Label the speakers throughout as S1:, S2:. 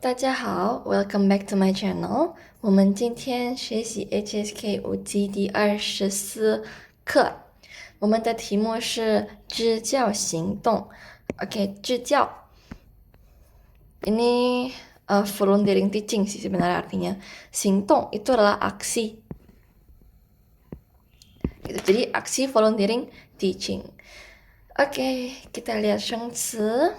S1: 大家好，Welcome back to my channel。我们今天学习 HSK 5级第24课。我们的题目是支教行动。Oke, 支教. Ini volunteering teaching sih sebenarnya artinya. Singtong itu adalah aksi. Gitu. Jadi aksi volunteering teaching. Oke, kita lihat 生词。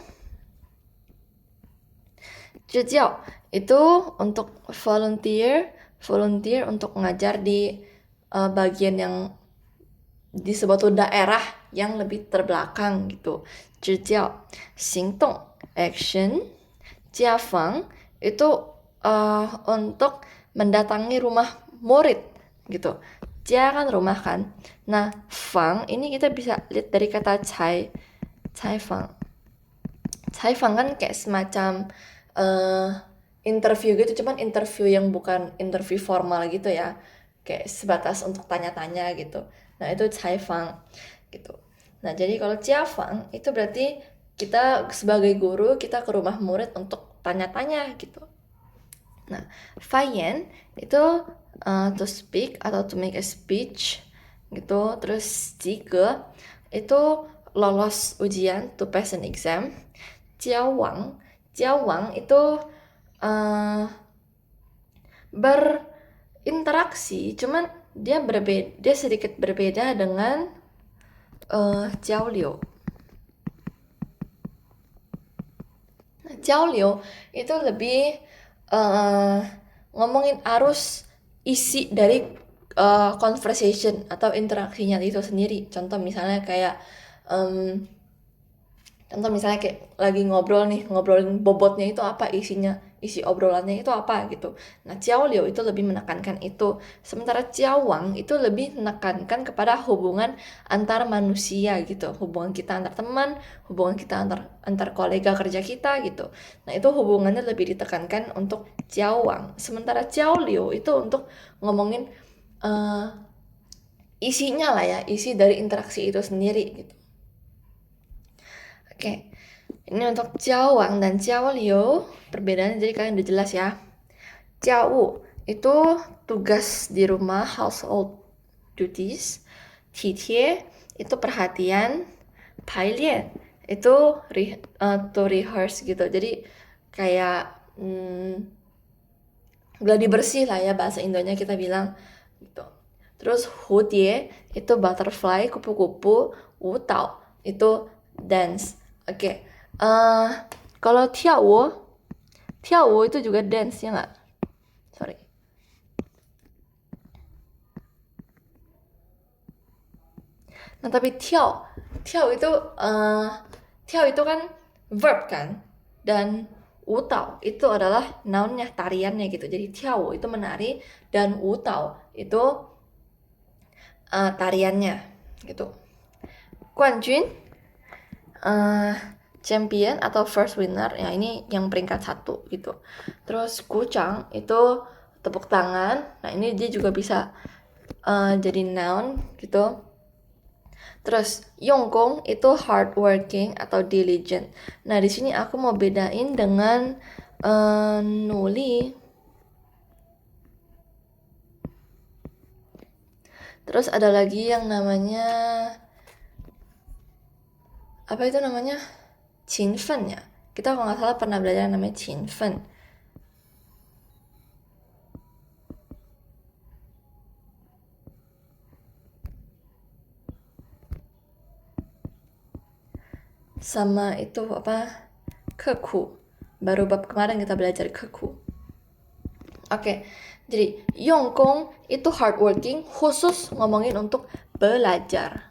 S1: 支教itu untuk volunteer untuk ngajar di bagian yang di sebuah daerah yang lebih terbelakang gitu. 支教 行动 action 家访 itu untuk mendatangi rumah murid gitu. 家 kan rumah kan. Nah, 访 ini kita bisa lihat dari kata 采访kan kayak semacam interview gitu, cuman interview yang bukan interview formal gitu ya, kayak sebatas untuk tanya-tanya gitu. Nah itu 采访gitu. Nah jadi kalau 家访itu berarti kita sebagai guru kita ke rumah murid untuk tanya-tanya gitu. Nah 发言itu to speak atau to make a speech gitu. Terus 及格 itu lolos ujian, to pass an exam. 交往itu berinteraksi, cuman dia sedikit berbeda dengan 交流. Nah, 交流 itu lebih ngomongin arus isi dari conversation atau interaksinya itu sendiri. Contoh misalnya kayak kayak lagi ngobrolin bobotnya itu apa isinya, isi obrolannya itu apa gitu. Nah, 交流 itu lebih menekankan itu. Sementara 交往 itu lebih menekankan kepada hubungan antar manusia gitu. Hubungan kita antar teman, hubungan kita antar kolega kerja kita gitu. Nah, itu hubungannya lebih ditekankan untuk 交往. Sementara 交流 itu untuk ngomongin isinya lah ya, isi dari interaksi itu sendiri gitu. Oke, ini untuk 交往 dan 交流 perbedaannya jadi kalian udah jelas ya. 家务 itu tugas di rumah, household duties. 体贴 itu perhatian. 排练 itu to rehearse gitu. Jadi kayak gladi bersih lah ya bahasa Indonya kita bilang gitu. Terus 蝴蝶 itu butterfly, kupu-kupu. 舞蹈 itu dance. Oke, kalau 跳舞 itu juga dance ya nggak? Sorry. Nah tapi 跳 itu kan verb kan, dan 舞蹈 itu adalah nounnya, tariannya gitu. Jadi 跳舞 itu menari dan 舞蹈 itu tariannya gitu. 冠军 champion atau first winner, ya ini yang peringkat 1 gitu. Terus kucang itu tepuk tangan. Nah ini dia juga bisa jadi noun gitu. Terus yongkong itu hardworking atau diligent. Nah di sini aku mau bedain dengan nuli. Terus ada lagi yang namanya apa itu namanya? 勤奋 ya. Kita kalau nggak salah pernah belajar yang namanya 勤奋. Sama itu apa? 刻苦. Baru bab kemarin kita belajar 刻苦. Oke, jadi yongkong itu hardworking, khusus ngomongin untuk belajar.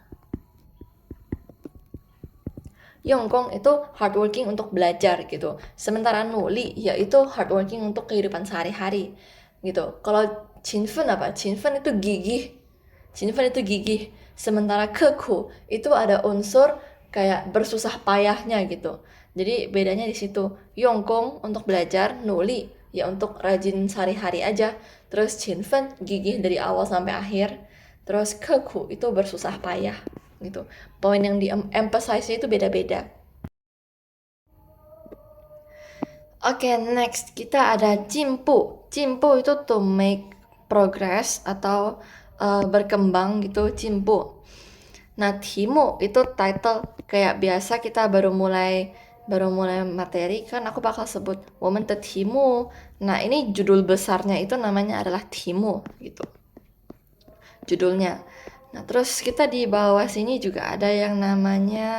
S1: Yongkong itu hardworking untuk belajar gitu. Sementara nuli yaitu hardworking untuk kehidupan sehari-hari gitu. Kalau Qinfen apa? Qinfen itu gigih. Qinfen itu gigih. Sementara keku itu ada unsur kayak bersusah payahnya gitu. Jadi bedanya di situ. Yongkong untuk belajar, nuli ya untuk rajin sehari-hari aja. Terus Qinfen gigih dari awal sampai akhir. Terus keku itu bersusah payah gitu. Poin yang di emphasize itu beda-beda. Oke, next kita ada jimpu. Jimpu itu to make progress atau berkembang gitu, jimpu. Nah, timu itu title. Kayak biasa kita baru mulai materi kan aku bakal sebut woman the timu. Nah, ini judul besarnya itu namanya adalah timu gitu. Judulnya. Nah, terus kita di bawah sini juga ada yang namanya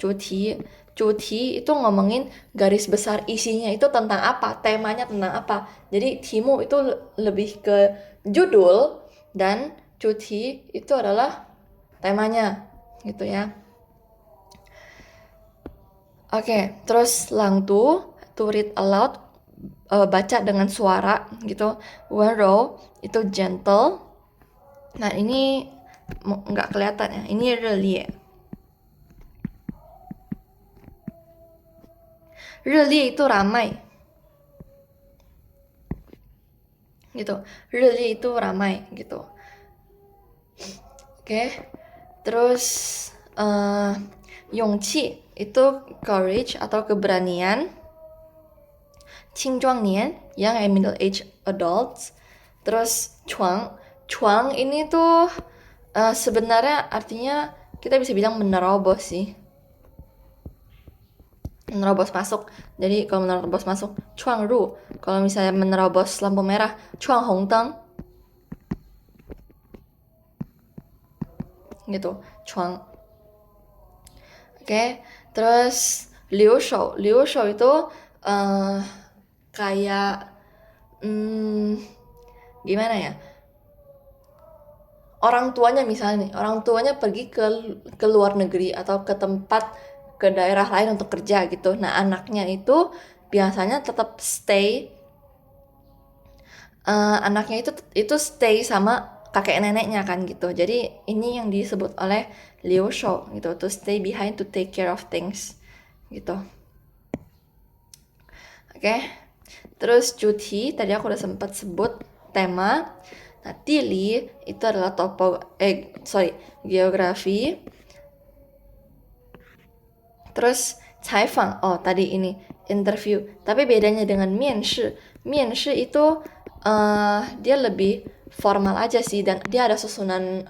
S1: cuti. Cuti itu ngomongin garis besar isinya itu tentang apa, temanya tentang apa. Jadi timu itu lebih ke judul dan cuti itu adalah temanya gitu ya. Oke, terus langtu to read aloud, baca dengan suara gitu. Wenrou itu gentle. Nah, ini nggak kelihatan ya. Ini relie. Relie itu ramai. Gitu. Relie itu ramai gitu. Oke. Terus yongqi itu courage atau keberanian. Qingzhuangnian young and middle age adults. Terus chuang ini tuh sebenarnya artinya kita bisa bilang menerobos sih. Menerobos masuk. Jadi kalau menerobos masuk, chuang ru. Kalau misalnya menerobos lampu merah, chuang hong teng. Gitu, chuang. Oke, terus liu shou. Liu shou itu kayak gimana ya? Orang tuanya misalnya nih, orang tuanya pergi ke luar negeri atau ke daerah lain untuk kerja gitu. Nah, anaknya itu biasanya tetap stay anaknya itu stay sama kakek neneknya kan gitu. Jadi ini yang disebut oleh Liu Shou gitu, to stay behind to take care of things gitu. Oke. Terus cuti tadi aku udah sempat sebut tema. Nah, tili itu adalah geografi. Terus caifang, tadi ini interview. Tapi bedanya dengan mianshi. Mianshi itu dia lebih formal aja sih dan dia ada susunan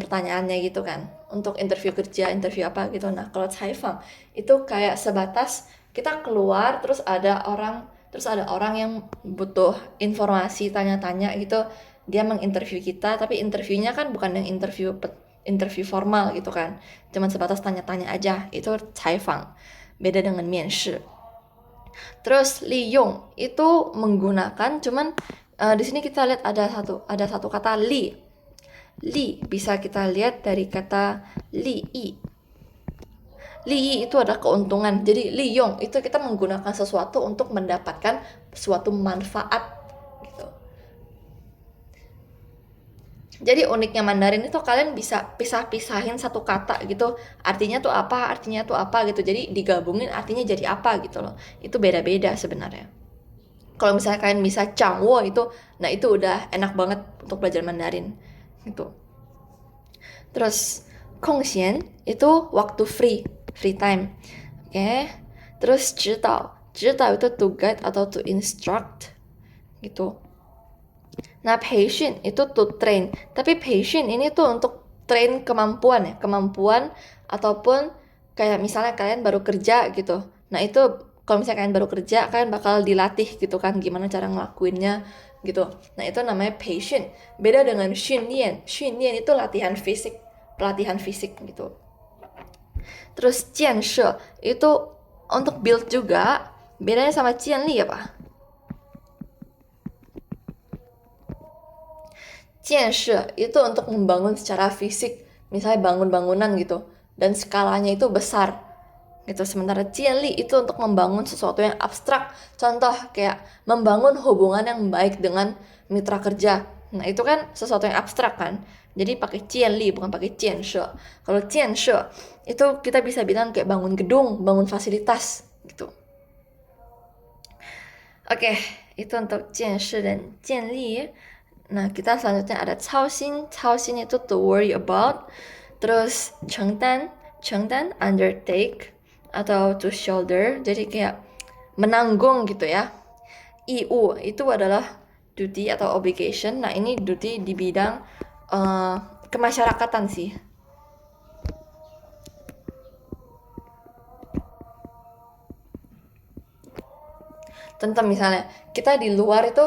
S1: pertanyaannya gitu kan. Untuk interview kerja, interview apa gitu. Nah, kalau caifang itu kayak sebatas kita keluar terus ada orang yang butuh informasi, tanya-tanya gitu. Dia menginterview kita, tapi interviewnya kan bukan yang interview formal gitu kan. Cuman sebatas tanya-tanya aja. Itu caifang. Beda dengan mianshi. Terus liyong itu menggunakan, cuman di sini kita lihat ada satu kata li. Li bisa kita lihat dari kata li. Li itu adalah keuntungan. Jadi liyong itu kita menggunakan sesuatu untuk mendapatkan suatu manfaat gitu. Jadi uniknya Mandarin itu kalian bisa pisah-pisahin satu kata gitu. Artinya tuh apa gitu. Jadi digabungin artinya jadi apa gitu loh. Itu beda-beda sebenarnya. Kalau misalnya kalian bisa Changwo itu, nah itu udah enak banget untuk belajar Mandarin gitu. Terus Kongxian itu waktu free time. Oke. Terus Zhidao itu to guide atau to instruct gitu. Nah, patient itu to train. Tapi patient ini tuh untuk train kemampuan ataupun kayak misalnya kalian baru kerja gitu. Nah, itu kalau misalnya kalian baru kerja, kalian bakal dilatih gitu kan gimana cara ngelakuinnya gitu. Nah, itu namanya patient. Beda dengan xundian. Xundian itu pelatihan fisik gitu. Terus jianshe itu untuk build juga. Bedanya sama jianli apa? Jianshe itu untuk membangun secara fisik, misalnya bangun bangunan gitu, dan skalanya itu besar gitu. Sementara jianli itu untuk membangun sesuatu yang abstrak, contoh kayak membangun hubungan yang baik dengan mitra kerja. Nah, itu kan sesuatu yang abstrak kan, jadi pakai jianli bukan pakai jianshe. Kalau jianshe itu kita bisa bilang kayak bangun gedung, bangun fasilitas gitu. Oke, itu untuk jianshe dan jianli. Nah, kita selanjutnya ada caoxin. Caoxin itu to worry about. Terus chengdan undertake atau to shoulder. Jadi kayak menanggung gitu ya. IU itu adalah duty atau obligation. Nah, ini duty di bidang kemasyarakatan sih. Tentang misalnya kita di luar itu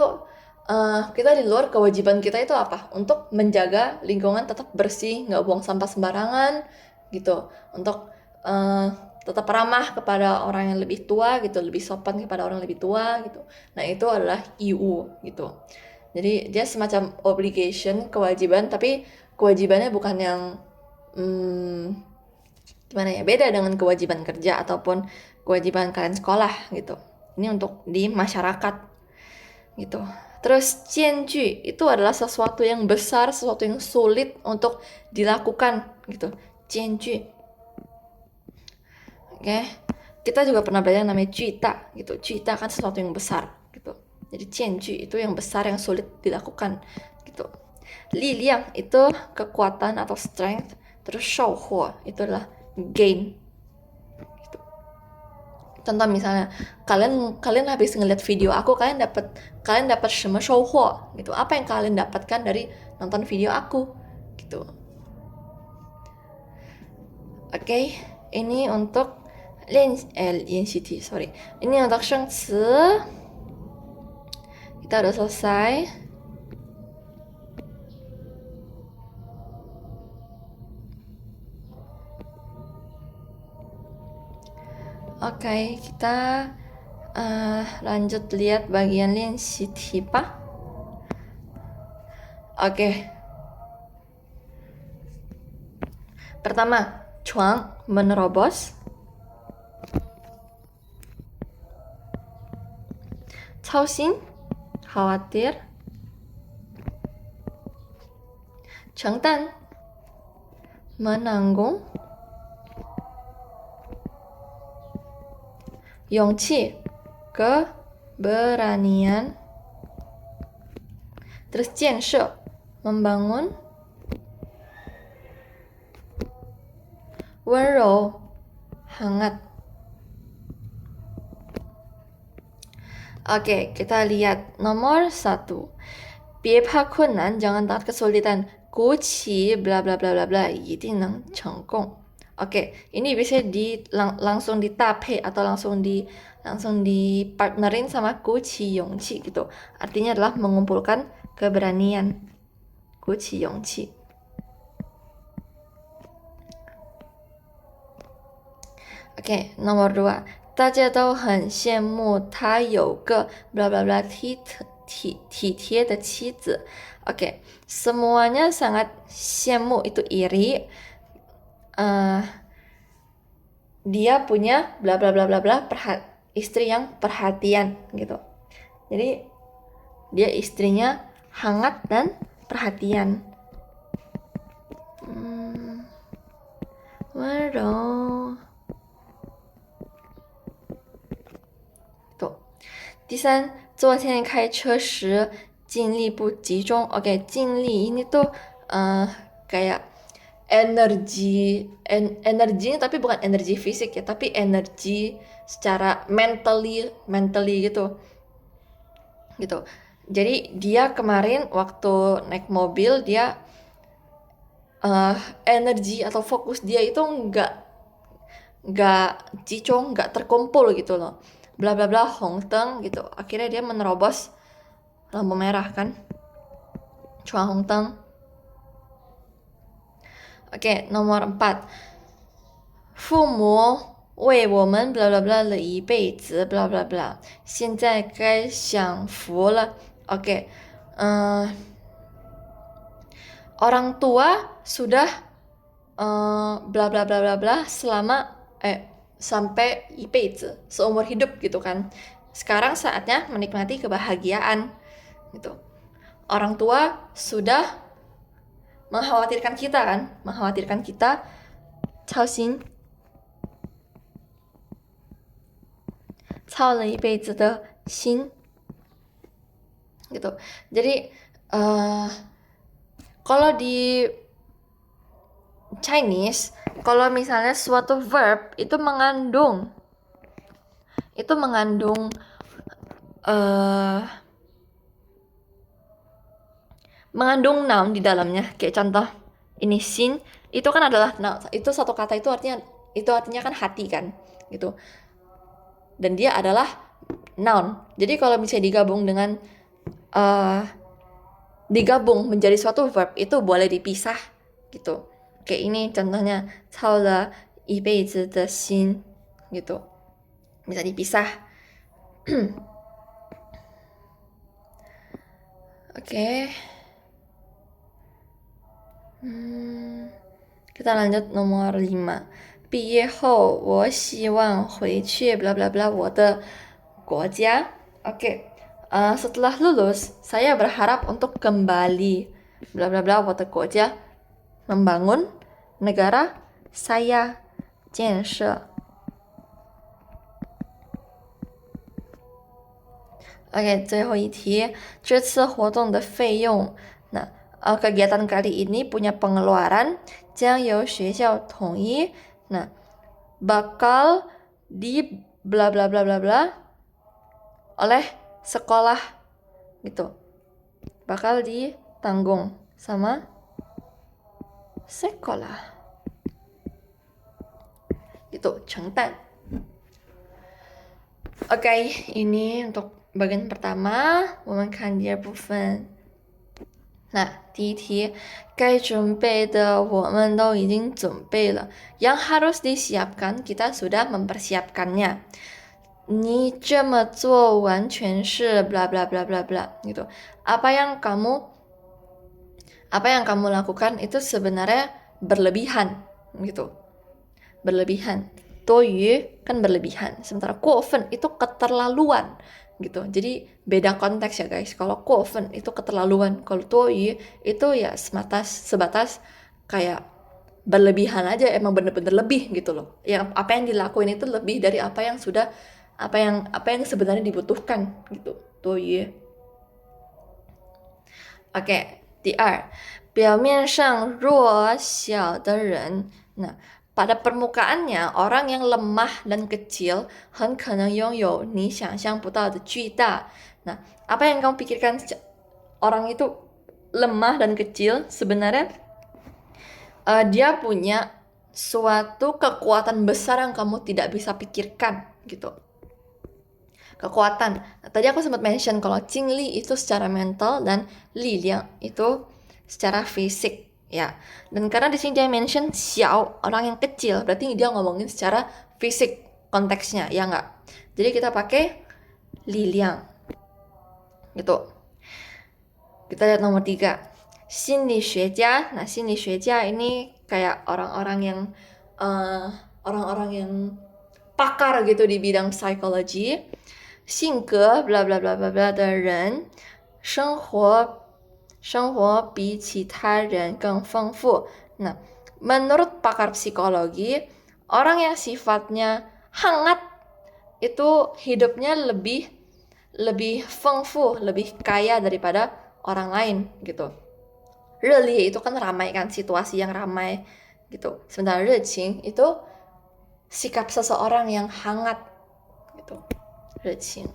S1: kewajiban kita itu apa? Untuk menjaga lingkungan tetap bersih, nggak buang sampah sembarangan gitu. Untuk tetap ramah kepada orang yang lebih tua gitu, lebih sopan kepada orang lebih tua gitu. Nah, itu adalah IU gitu. Jadi dia semacam obligation, kewajiban, tapi kewajibannya bukan yang gimana ya, beda dengan kewajiban kerja ataupun kewajiban kalian sekolah gitu. Ini untuk di masyarakat gitu. Terus cianju itu adalah sesuatu yang besar, sesuatu yang sulit untuk dilakukan gitu. Cianju. Oke. Kita juga pernah belajar namanya cita gitu. Cita kan sesuatu yang besar gitu. Jadi cianju itu yang besar yang sulit dilakukan gitu. Liliang itu kekuatan atau strength. Terus shouhuo itu adalah gain. Contoh misalnya kalian habis ngeliat video aku, kalian dapat 什么收获 gitu. Apa yang kalian dapatkan dari nonton video aku gitu. Oke, ini untuk sorry. Ini untuk 生词 kita udah selesai. Oke, kita lanjut lihat bagian 练习题吧. Oke. Pertama, cuang menerobos. Causin, khawatir. Chengdan, menanggung. Yongqi, keberanian. Terus 建设, membangun. Wenrou, hangat. Oke, kita lihat nomor 1. 别怕困难, jangan takut kesulitan. 鼓起 bla bla bla bla bla, 一定能成功. Oke, ini bisa langsung ditapei atau langsung di partnerin sama 鼓起勇气 gitu. Artinya adalah mengumpulkan keberanian. 鼓起勇气. Oke, nomor 2. 大家都很羡慕他有个 bla bla bla 体贴的妻子. Oke, semuanya sangat 羡慕itu iri. Dia punya bla bla bla bla bla istri yang perhatian gitu. Jadi dia istrinya hangat dan perhatian. Waduh. Tuh. 第三，昨天开车时精力不集中. Oke, 精力 ini tuh kayak energi tapi bukan energi fisik ya, tapi energi secara mentally gitu. Jadi dia kemarin waktu naik mobil dia energi atau fokus dia itu nggak jicong, nggak terkumpul gitu loh. Bla bla bla hongteng gitu. Akhirnya dia menerobos lampu merah kan. Cua hongteng. Oke, nomor 4. 父母为我们 bla bla bla 了一辈子 bla bla bla. 现在该享福了. Oke. Orang tua sudah bla bla bla bla bla selama sampai 一辈子 seumur hidup gitu kan. Sekarang saatnya menikmati kebahagiaan gitu. Orang tua sudah mengkhawatirkan kita, 操心，操了一辈子的心gitu. Jadi kalau di Chinese, kalau misalnya suatu verb itu mengandung itu mengandung noun di dalamnya. Kayak contoh ini sin itu kan adalah noun. Itu satu kata itu artinya kan hati kan gitu. Dan dia adalah noun. Jadi kalau bisa digabung dengan digabung menjadi suatu verb itu boleh dipisah gitu. Kayak ini contohnya 操了一辈子的心 gitu. Bisa dipisah. Oke. Kita lanjut nomor 5. 毕业后我希望回去 bla bla bla 我的国家. Oke. Setelah lulus, saya berharap untuk kembali bla bla bla 我的国家 membangun negara saya 建设. Oke, 最后一题，这次活动的费用，那kegiatan kali ini punya pengeluaran 将由学校统一，nah bakal di bla bla bla bla bla oleh sekolah gitu, bakal ditanggung sama sekolah gitu, 承担. Oke, ini untuk bagian pertama, 我们看第二部分。那第一题，该准备的我们都已经准备了。Yang harus disiapkan, kita sudah mempersiapkannya. 你这么做完全是 bla bla bla bla bla gitu. Apa yang kamu lakukan itu sebenarnya berlebihan gitu. Berlebihan. 多余 kan berlebihan. Sementara 过分 itu keterlaluan gitu. Jadi beda konteks ya guys. Kalau 过分 itu keterlaluan, kalau 多余 itu ya sebatas kayak berlebihan aja, emang bener-bener lebih gitu loh. Yang apa yang dilakuin itu lebih dari apa yang sebenarnya dibutuhkan gitu. 多余. Oke, 第二，表面上弱小的人，nah pada permukaannya, orang yang lemah dan kecil 很可能拥有你想象不到的巨大. Nah, apa yang kamu pikirkan orang itu lemah dan kecil, sebenarnya dia punya suatu kekuatan besar yang kamu tidak bisa pikirkan gitu. Kekuatan. Nah, tadi aku sempat mention kalau Qingli itu secara mental dan Li Liang itu secara fisik. Ya, dan karena di sini dia mention xiao, orang yang kecil, berarti dia ngomongin secara fisik konteksnya, ya nggak? Jadi kita pakai li liang, gitu. Kita lihat nomor 3, 心理学家. Nah, 心理学家 ini kayak orang-orang yang pakar gitu di bidang psikologi. 性格 bla bla bla bla bla 的人，生活比其他人更丰富. Nah, menurut pakar psikologi, orang yang sifatnya hangat itu hidupnya lebih 丰富, lebih kaya daripada orang lain gitu. 热烈 itu kan ramai kan, situasi yang ramai gitu. Sementara 热情 itu sikap seseorang yang hangat gitu. 热情.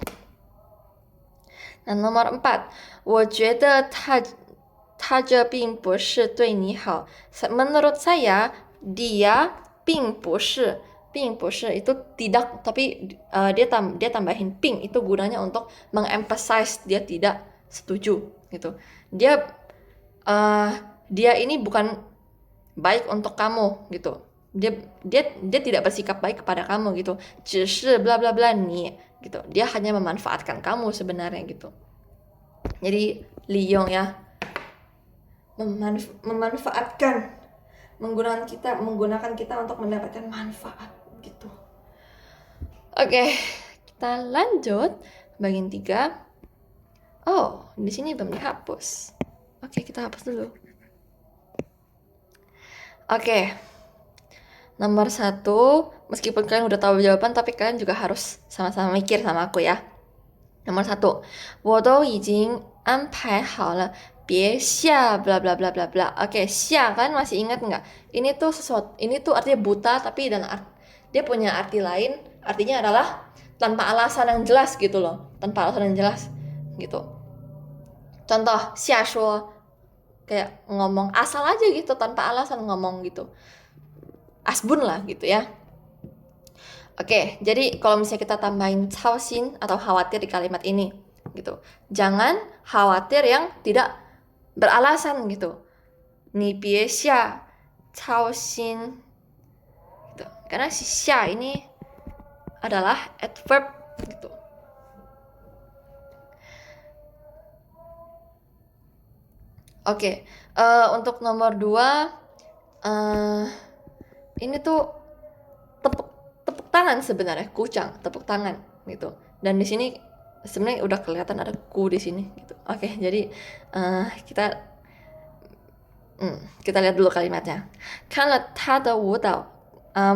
S1: Nah, nomor 4, 我觉得他这并不是对你好. Menurut saya, dia 并不是 itu tidak, tapi dia tambahin 并 itu gunanya untuk mengemphasize dia tidak setuju gitu. Dia ini bukan baik untuk kamu gitu. Dia tidak bersikap baik kepada kamu gitu. 只是 bla bla bla ni gitu. Dia hanya memanfaatkan kamu sebenarnya gitu. Jadi liyong ya, memanfaatkan, menggunakan kita untuk mendapatkan manfaat gitu. Oke, kita lanjut bagian 3. Oh, di sini belum dihapus. Oke, kita hapus dulu. Oke. Nomor 1, meskipun kalian udah tahu jawaban, tapi kalian juga harus sama-sama mikir sama aku ya. Nomor 1, 我都已经安排好了，别下 bla bla bla bla bla. Oke, 下 kalian masih ingat nggak? Ini tuh artinya buta, tapi dia punya arti lain. Artinya adalah tanpa alasan yang jelas gitu loh, tanpa alasan yang jelas gitu. Contoh, 瞎说 kayak ngomong asal aja gitu, tanpa alasan ngomong gitu, asbun lah gitu ya. Oke, jadi kalau misalnya kita tambahin 操心 atau khawatir di kalimat ini gitu, jangan khawatir yang tidak beralasan gitu. 你别下操心 gitu. Karena si 下 ini adalah adverb gitu. Oke, untuk nomor 2, ini tuh tepuk tangan sebenarnya, kucang, tepuk tangan gitu. Dan di sini sebenarnya udah kelihatan ada ku di sini gitu. Oke, jadi kita lihat dulu kalimatnya. 看了他的舞蹈,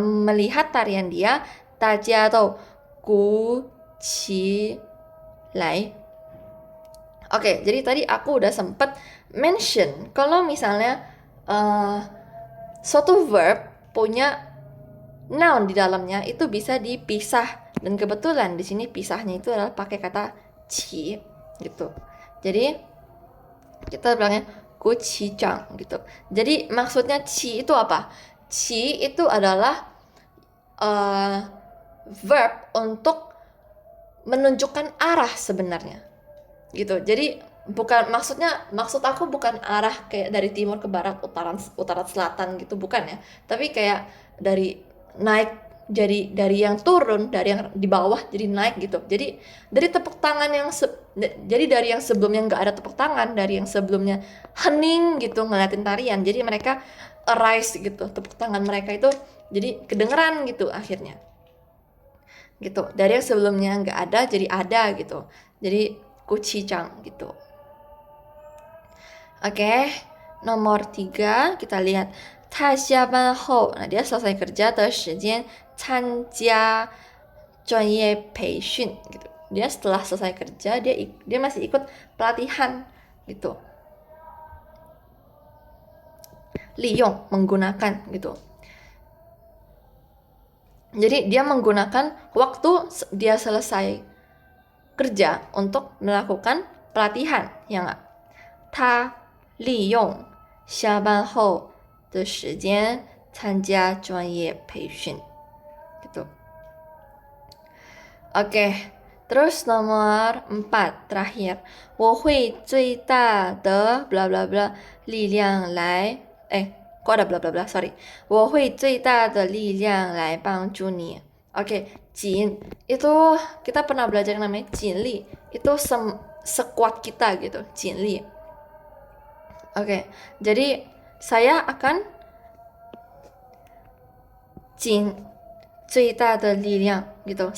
S1: melihat tarian dia, 大家都鼓起来. Oke, jadi tadi aku udah sempet mention kalau misalnya suatu verb punya noun di dalamnya itu bisa dipisah, dan kebetulan di sini pisahnya itu adalah pakai kata qi gitu. Jadi kita bilangnya gu qi zhang gitu. Jadi maksudnya qi itu apa? Qi itu adalah verb untuk menunjukkan arah sebenarnya gitu. Jadi maksud aku bukan arah kayak dari timur ke barat, utara selatan gitu, bukan ya, tapi kayak dari naik, jadi dari yang turun, dari yang di bawah jadi naik gitu. Jadi dari tepuk tangan jadi dari yang sebelumnya nggak ada tepuk tangan, dari yang sebelumnya hening gitu ngeliatin tarian, jadi mereka arise gitu, tepuk tangan mereka itu jadi kedengeran gitu akhirnya gitu. Dari yang sebelumnya nggak ada jadi ada gitu, jadi kucicang gitu. Oke, nomor 3 kita lihat 他下班后, nah dia selesai kerja 的时间参加专业培训 gitu. Dia setelah selesai kerja dia masih ikut pelatihan gitu. 利用 menggunakan gitu. Jadi dia menggunakan waktu dia selesai kerja untuk melakukan pelatihan, ya nggak? 他利用下班后的时间参加专业培训 gitu. Oke, terus nomor 4 terakhir, 我会最大的 bla bla bla 力量来 kok ada bla bla bla, sorry. 我会最大的力量来帮助你. Oke, jin itu kita pernah belajar yang namanya jinli, itu sekuat kita gitu, jinli. Oke, jadi saya akan jin 最大的力量 gitu,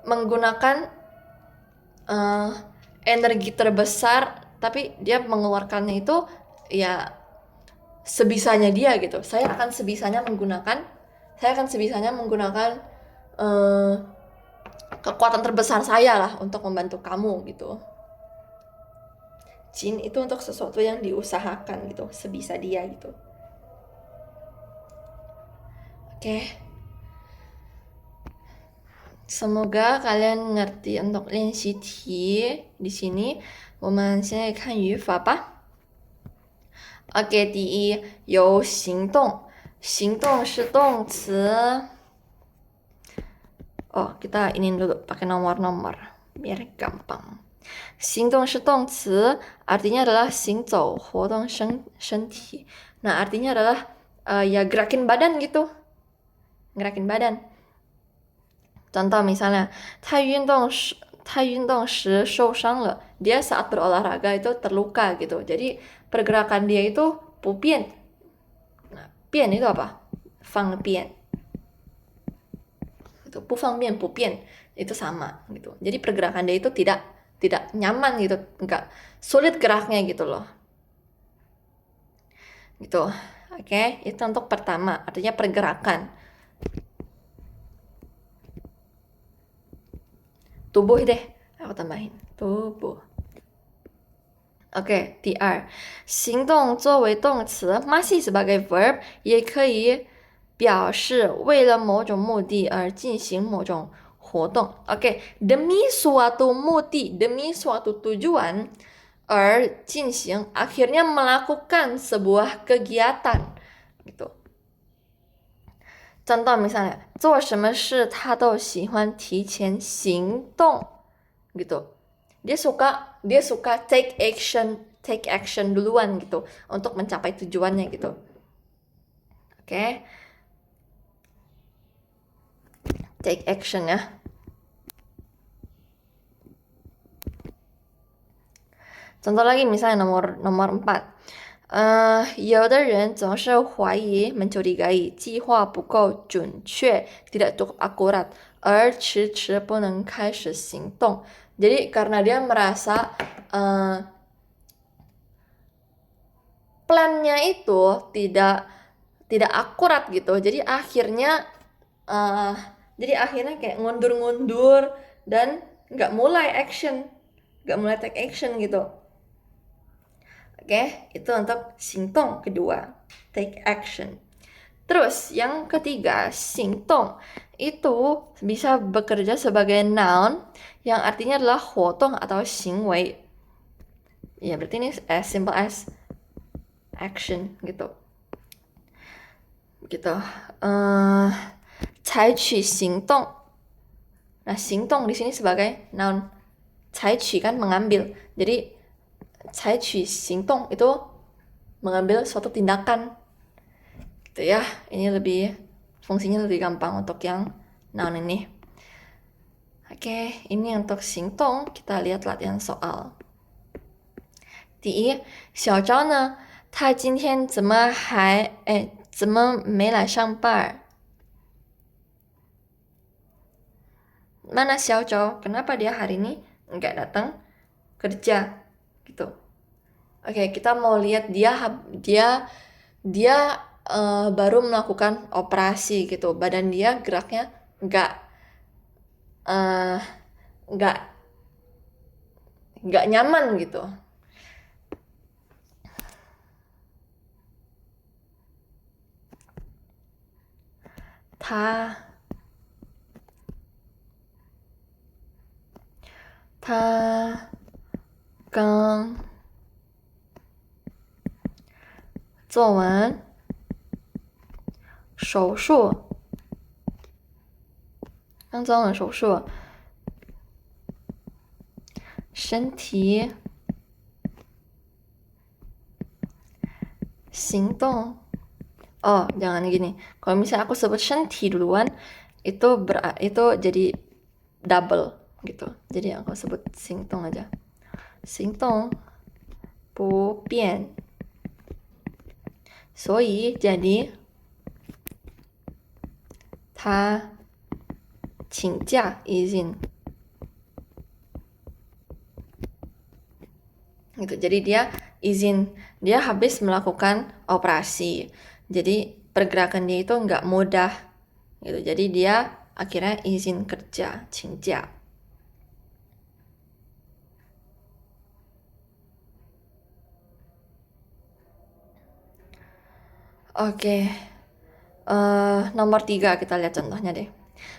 S1: menggunakan energi terbesar, tapi dia mengeluarkannya itu ya sebisanya dia gitu. Saya akan sebisanya menggunakan kekuatan terbesar saya lah untuk membantu kamu gitu. Jin itu untuk sesuatu yang diusahakan gitu, sebisa dia gitu. Oke. Semoga kalian ngerti untuk 练习题 di sini. 我们现在看语法吧。OK， 第一有行动，行动是动词。kita ini dulu pakai nomor-nomor biar gampang. 行动是动词, artinya adalah 行走, 活动身体. Nah, artinya adalah ya gerakin badan gitu. Gerakin badan. Contoh misalnya, 他运动时受伤了. Dia saat berolahraga itu terluka gitu. Jadi pergerakan dia itu 不变. Nah, 变 itu apa? 方便. Itu 不方便不变 itu sama gitu. Jadi pergerakan dia itu tidak nyaman gitu, enggak sulit geraknya gitu loh. Gitu. Oke, itu untuk pertama, artinya pergerakan. Tubuh deh, aku tambahin. Tubuh. Oke, 第二，行动作为动词 masih sebagai verb 也可以表示为了某种目的而进行某种活动. Oke, demi suatu mudi, demi suatu tujuan 而进行 akhirnya melakukan sebuah kegiatan gitu. Contoh misalnya, 做什么事他都喜欢提前行动gitu. Dia suka take action duluan gitu untuk mencapai tujuannya gitu. Oke. Take action ya. Contoh lagi misalnya nomor 4. 有的人总是怀疑 mencurigai 计划不够准确 tidak cukup akurat 而迟迟不能开始行动. Jadi karena dia merasa plannya itu tidak akurat gitu. Jadi akhirnya kayak ngundur-ngundur dan nggak mulai take action gitu. Oke, itu untuk singtong kedua, take action. Terus yang ketiga, singtong itu bisa bekerja sebagai noun yang artinya adalah hotong atau xingwei. Ya, berarti ini as simple as action gitu. Gitu. 采取行动. Nah, singtong di sini sebagai noun. 采取 kan mengambil. Jadi 采取行动 itu mengambil suatu tindakan gitu ya. Ini fungsinya lebih gampang untuk yang noun ini. Oke, ini untuk singtong. Kita lihat latihan soal. 第一，小昭呢，他今天怎么没来上班？Mana Xiao Zhao? Kenapa dia hari ini nggak datang kerja gitu? Oke, kita mau lihat dia baru melakukan operasi gitu. Badan dia geraknya nggak nyaman gitu. Ta 刚做完手术，身体行动. Oh, jangan gini. Kalau misalnya aku sebut 身体 duluan, itu jadi double gitu. Jadi aku sebut 行动 aja. 行动不变. 所以 jadi 他请假 izin. Gitu. Jadi dia izin, dia habis melakukan operasi. Jadi pergerakan dia itu nggak mudah gitu. Jadi dia akhirnya izin kerja, 请假. Oke. Nomor 3 kita lihat contohnya deh.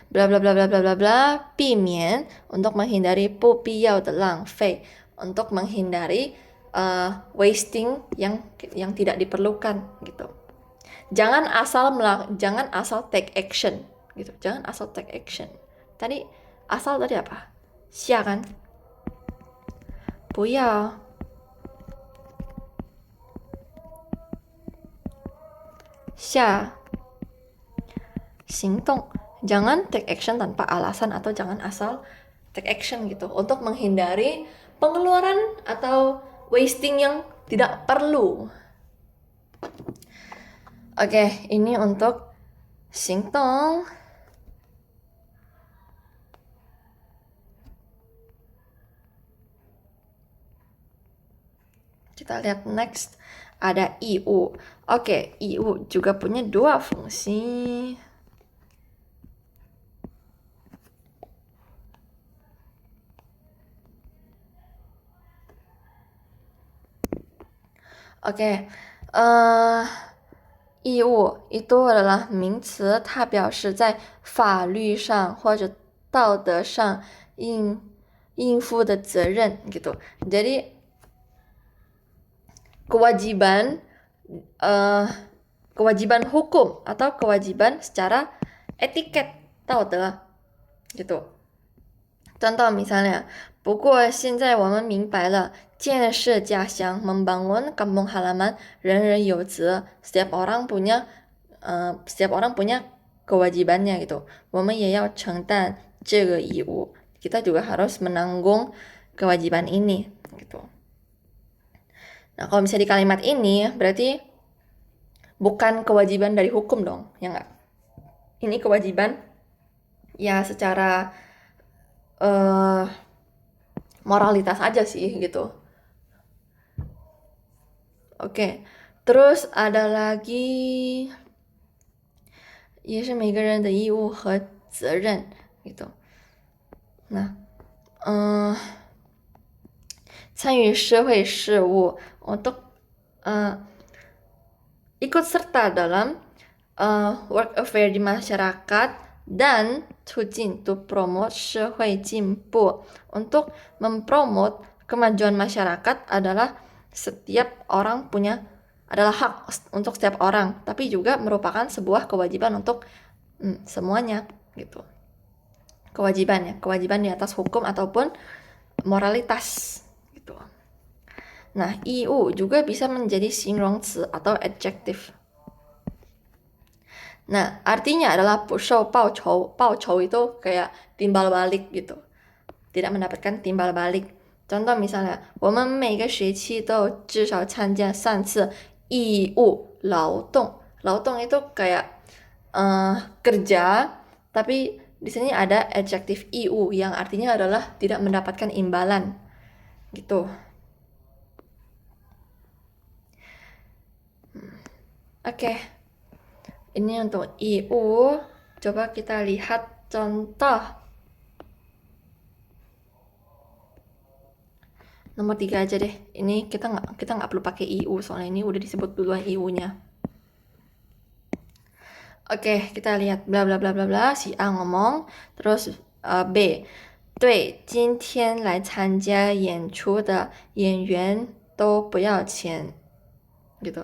S1: Bla bla bla bla bla bla bla, 避免 untuk menghindari 不必要的浪费, untuk menghindari wasting yang tidak diperlukan gitu. Jangan asal take action gitu. Jangan asal take action. Tadi apa? 下 kan? 不要下行动. Jangan take action tanpa alasan atau jangan asal take action gitu. Untuk menghindari pengeluaran atau wasting yang tidak perlu. Oke, ini untuk singtong. Kita lihat next. Ada IU. Oke, IU juga punya 2 fungsi. Oke, 义务 itu adalah 名词，它表示在法律上或者道德上应付的责任gitu. Jadi kewajiban kewajiban hukum atau kewajiban secara etiket 道德 gitu. Contoh misalnya, 不过现在我们明白了，建设家乡 membangun kampung halaman 人人有责 setiap orang punya kewajibannya gitu. 我们也要承担这个义务. Kita juga harus menanggung kewajiban ini gitu. Nah, kalau misalnya di kalimat ini berarti bukan kewajiban dari hukum dong, ya nggak? Ini kewajiban ya secara moralitas aja sih gitu. Oke, terus ada lagi 也是每个人的义务和责任 gitu. Nah, 参与社会事务 untuk ikut serta dalam work affair di masyarakat dan 促进 to promote 社会进步 untuk mempromot kemajuan masyarakat adalah adalah hak untuk setiap orang, tapi juga merupakan sebuah kewajiban untuk semuanya gitu. Kewajiban di atas hukum ataupun moralitas gitu. Nah, 义务 juga bisa menjadi 形容词 atau adjective. Nah, artinya adalah 不受报酬. 报酬 itu kayak timbal balik gitu. Tidak mendapatkan timbal balik. Contoh misalnya, 我们每个学期都至少参加3次义务劳动. 劳动 itu kayak kerja, tapi di sini ada adjektif 义务 yang artinya adalah tidak mendapatkan imbalan. Gitu. Oke. Ini untuk 义务. Coba kita lihat contoh. Nomor 3 aja deh. Ini kita nggak perlu pakai 义务 soalnya ini udah disebut duluan 义务nya. Oke, kita lihat bla bla bla bla bla. Si A ngomong, terus B. 对，今天来参加演出的演员都不要钱 gitu.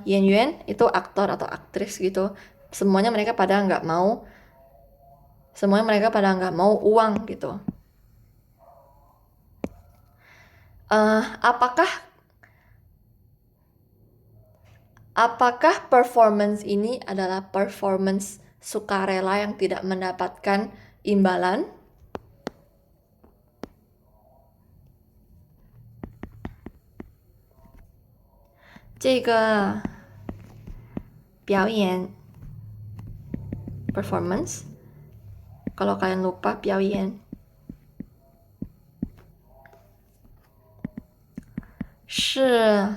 S1: 演员 itu aktor atau aktris gitu. Semuanya mereka pada nggak mau uang gitu. Apakah performance ini adalah performance sukarela yang tidak mendapatkan imbalan? Jika 表演 performance, kalau kalian lupa 表演是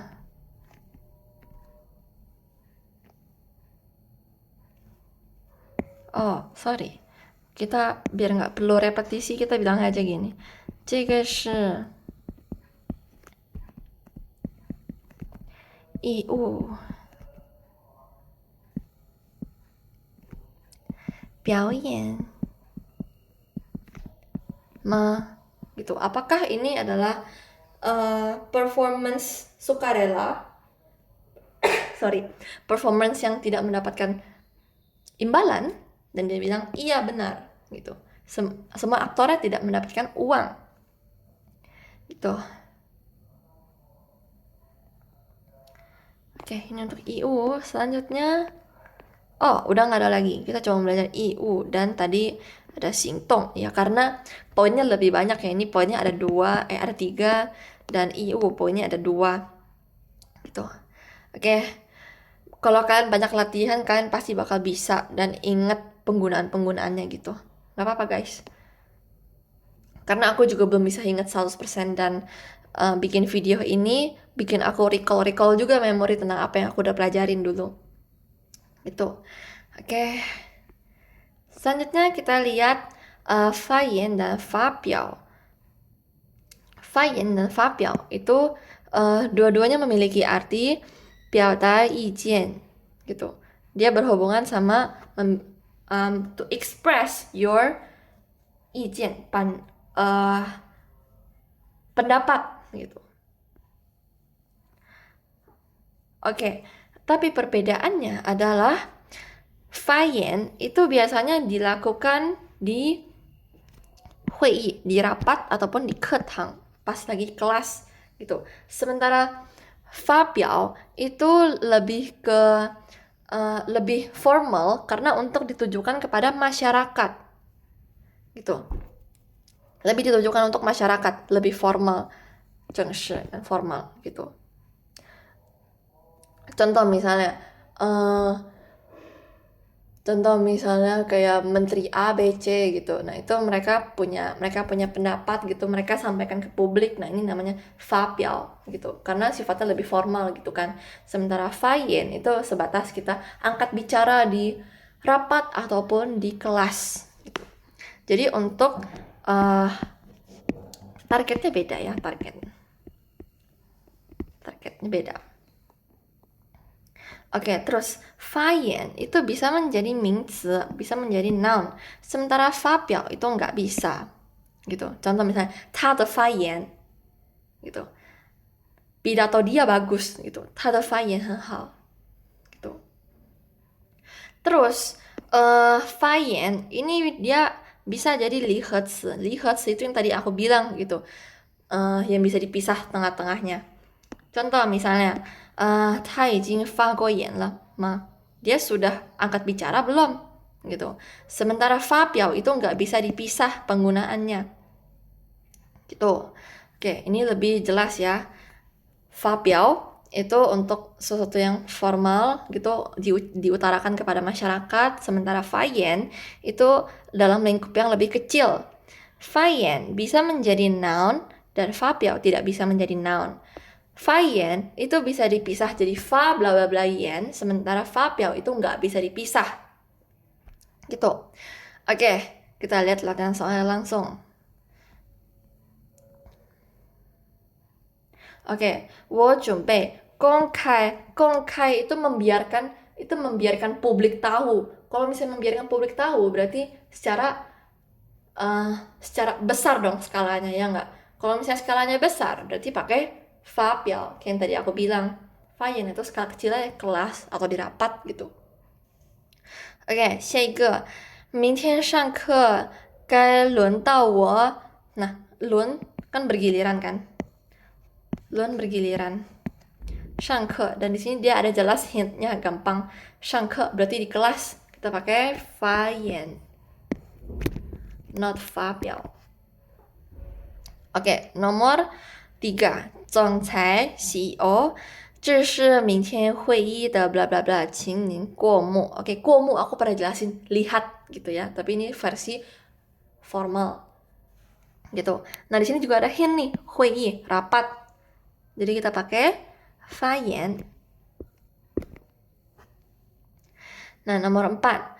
S1: sorry. Kita biar nggak perlu repetisi, kita bilang aja gini. 这个是义务表演吗? Gitu. Apakah ini adalah performance sukarela? Sorry, performance yang tidak mendapatkan imbalan? Dan dia bilang iya benar gitu. Semua aktornya tidak mendapatkan uang gitu. Oke, ini untuk IU. Selanjutnya udah nggak ada lagi. Kita coba belajar IU dan tadi ada singtong ya, karena poinnya lebih banyak ya. Ini poinnya ada 3 dan IU poinnya ada 2 gitu. Oke. Kalau kalian banyak latihan, kalian pasti bakal bisa dan ingat penggunaannya gitu. Gak apa-apa guys. Karena aku juga belum bisa ingat 100% dan bikin video ini bikin aku recall juga memori tentang apa yang aku udah pelajarin dulu. Gitu. Oke. Selanjutnya kita lihat fayen dan fabiao. Fayen dan fabiao itu dua-duanya memiliki arti 表达意见 gitu. Dia berhubungan sama to express your 意见 pendapat gitu. Oke, tapi perbedaannya adalah fayen itu biasanya dilakukan di hui, di rapat ataupun di ketang, pas lagi kelas gitu. Sementara fabiao itu lebih formal karena untuk ditujukan kepada masyarakat gitu. Lebih ditujukan untuk masyarakat, lebih formal, 正式 dan formal gitu. Contoh misalnya, kayak Menteri A, B, C gitu. Nah itu mereka punya pendapat gitu, mereka sampaikan ke publik. Nah ini namanya fabiao gitu, karena sifatnya lebih formal gitu kan. Sementara fayen itu sebatas kita angkat bicara di rapat ataupun di kelas gitu. Jadi untuk targetnya beda ya, targetnya beda. Oke, terus fayen itu bisa menjadi mingzi, bisa menjadi noun. Sementara fabiao itu nggak bisa. Gitu. Contoh misalnya, 他的发言 gitu. Pidato dia bagus gitu. 他的发言很好 gitu. Terus fayen ini dia bisa jadi 离合词. 离合词 itu yang tadi aku bilang gitu. Yang bisa dipisah tengah-tengahnya. Contoh misalnya, 他已经发过言了吗? Dia sudah angkat bicara belum? Gitu. Sementara fabiao itu nggak bisa dipisah penggunaannya. Gitu. Oke, ini lebih jelas ya. Fabiao itu untuk sesuatu yang formal gitu, diutarakan kepada masyarakat, sementara fayen itu dalam lingkup yang lebih kecil. Fayen bisa menjadi noun dan fabiao tidak bisa menjadi noun. Fayen itu bisa dipisah jadi fa bla bla bla yen, sementara fabiao itu nggak bisa dipisah. Gitu. Oke, kita lihat latihan soalnya langsung. Oke, 我准备公开itu membiarkan publik tahu. Kalau misalnya membiarkan publik tahu berarti secara besar dong skalanya, ya nggak? Kalau misalnya skalanya besar berarti pakai fabiao, kayak yang tadi aku bilang. Fayen itu skala kecilnya kelas atau di rapat gitu. Oke, 下一个，明天上课该轮到我. Nah, 轮 kan bergiliran kan? 轮 bergiliran. 上课, dan di sini dia ada jelas hintnya, gampang. 上课 berarti di kelas, kita pakai fayen, not fabiao. Oke, nomor 3, 总裁 CEO, 这是明天会议的 bla bla bla, 请您过目. Oke, 过目 aku pernah jelasin, lihat gitu ya, tapi ini versi formal gitu. Nah, di sini juga ada hint nih, 会议, rapat. Jadi kita pakai fayen. Nah, nomor 4.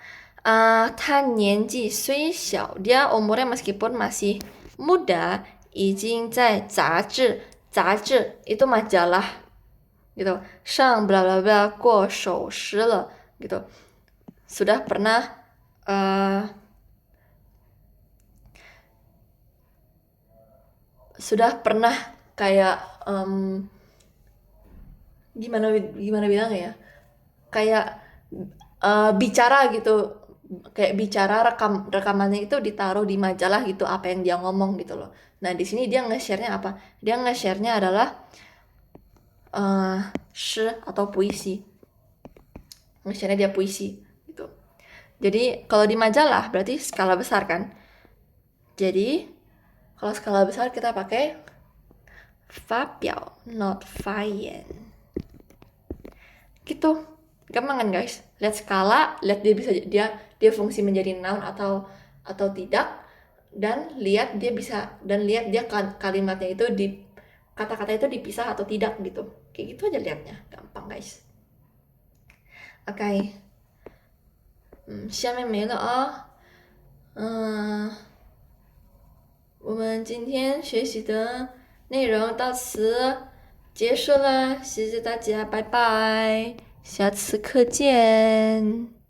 S1: 他年纪虽小, dia umurnya meskipun masih muda, 已经在杂志 itu majalah gitu, 上 bla bla bla 过手诗了 gitu. Sudah pernah kayak gimana bilang ya, kayak bicara gitu, kayak bicara rekamannya itu ditaruh di majalah gitu, apa yang dia ngomong gitu loh. Nah di sini dia nge-share-nya apa? Dia nge-share-nya adalah shi atau puisi. Nge-share-nya dia puisi gitu. Jadi kalau di majalah berarti skala besar kan. Jadi kalau skala besar kita pakai fabiao, not fayen. Gitu. Gampang kan guys? Lihat skala, lihat dia fungsi menjadi noun atau tidak, dan lihat dia kalimatnya itu kata-kata itu dipisah atau tidak gitu. Kayak gitu aja lihatnya. Gampang guys. Oke. 下面没了啊。我们今天学习的内容到此结束了，谢谢大家，拜拜。下次课见。